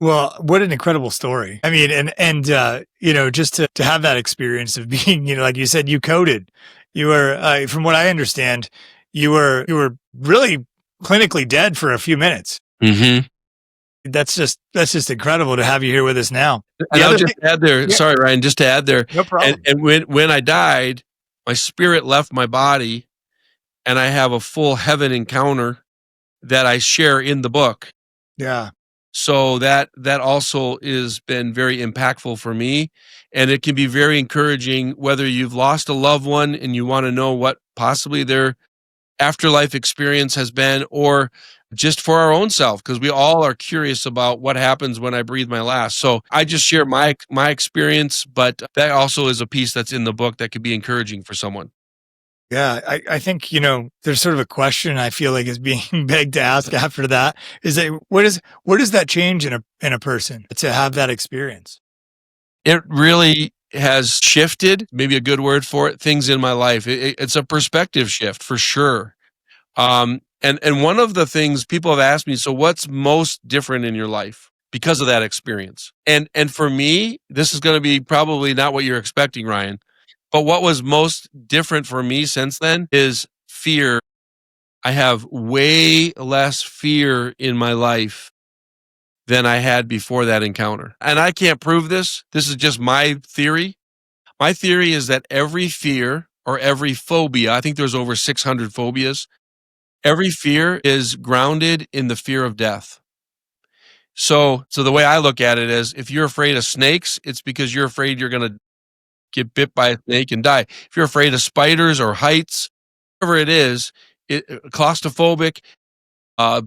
Well, what an incredible story. I mean, just to have that experience of being, like you said, you coded. You were, from what I understand, you were really clinically dead for a few minutes. Mm-hmm. That's just incredible to have you here with us now. And The I'll other just thing, add there, yeah, sorry, Ryan, just to add there, no and, problem. and when I died, my spirit left my body, and I have a full heaven encounter that I share in the book. Yeah, So that also is been very impactful for me, and it can be very encouraging whether you've lost a loved one and you want to know what possibly their afterlife experience has been, or just for our own self, because we all are curious about what happens when I breathe my last. So I just share my experience, but that also is a piece that's in the book that could be encouraging for someone. yeah. I think there's sort of a question I feel like is being begged to ask after that is that what does that change in a person to have that experience? It really has shifted, maybe a good word for it, things in my life. It's a perspective shift for sure. And one of the things people have asked me, so what's most different in your life because of that experience? And for me, this is going to be probably not what you're expecting, Ryan. But what was most different for me since then is fear. I have way less fear in my life than I had before that encounter. And I can't prove this. This is just my theory. My theory is that every fear or every phobia, I think there's over 600 phobias, every fear is grounded in the fear of death. So the way I look at it is if you're afraid of snakes, it's because you're afraid you're going to get bit by a snake and die. If you're afraid of spiders or heights, whatever it is, claustrophobic,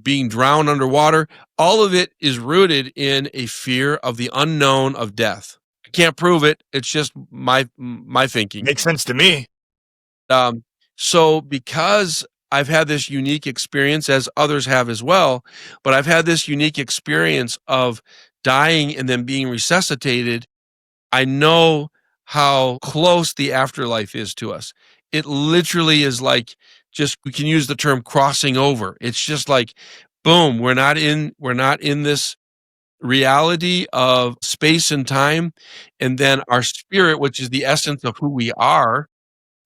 being drowned underwater, all of it is rooted in a fear of the unknown of death. I can't prove it. It's just my thinking. Makes sense to me. Um, so because I've had this unique experience, as others have as well, but I've had this unique experience of dying and then being resuscitated, I know how close the afterlife is to us. It literally is like, just we can use the term crossing over. It's just like boom, we're not in this reality of space and time, and then our spirit, which is the essence of who we are,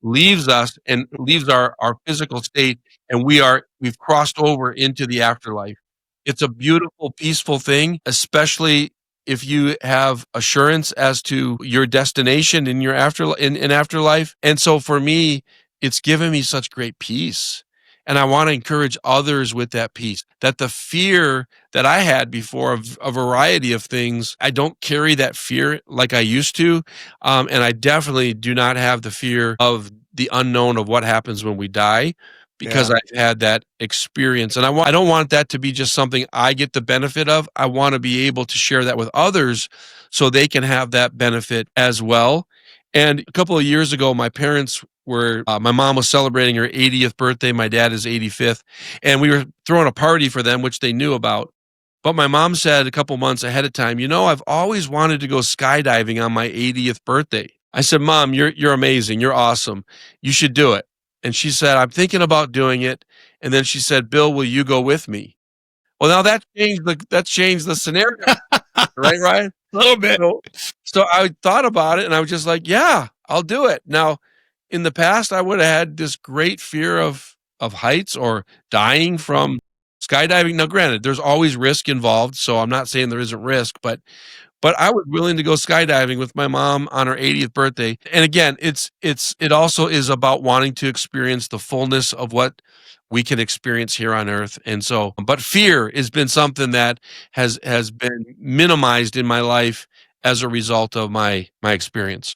leaves us and leaves our physical state, and we've crossed over into the afterlife. It's a beautiful, peaceful thing, especially if you have assurance as to your destination in your in afterlife. And so for me, it's given me such great peace. And I want to encourage others with that peace, that the fear that I had before of a variety of things, I don't carry that fear like I used to. And I definitely do not have the fear of the unknown of what happens when we die, because Yeah. I've had that experience. And I don't want that to be just something I get the benefit of. I want to be able to share that with others so they can have that benefit as well. And a couple of years ago, my mom was celebrating her 80th birthday. My dad is 85th. And we were throwing a party for them, which they knew about. But my mom said a couple months ahead of time, I've always wanted to go skydiving on my 80th birthday. I said, Mom, you're amazing. You're awesome. You should do it. And she said, I'm thinking about doing it. And then she said, Bill, will you go with me? Well, now that's changed the scenario, right, Ryan? A little bit. So I thought about it and I was just like, yeah, I'll do it. Now, in the past, I would have had this great fear of heights or dying from skydiving. Now, granted, there's always risk involved, so I'm not saying there isn't risk, but I was willing to go skydiving with my mom on her 80th birthday. And again, it also is about wanting to experience the fullness of what we can experience here on earth. And so, but fear has been something that has been minimized in my life as a result of my experience.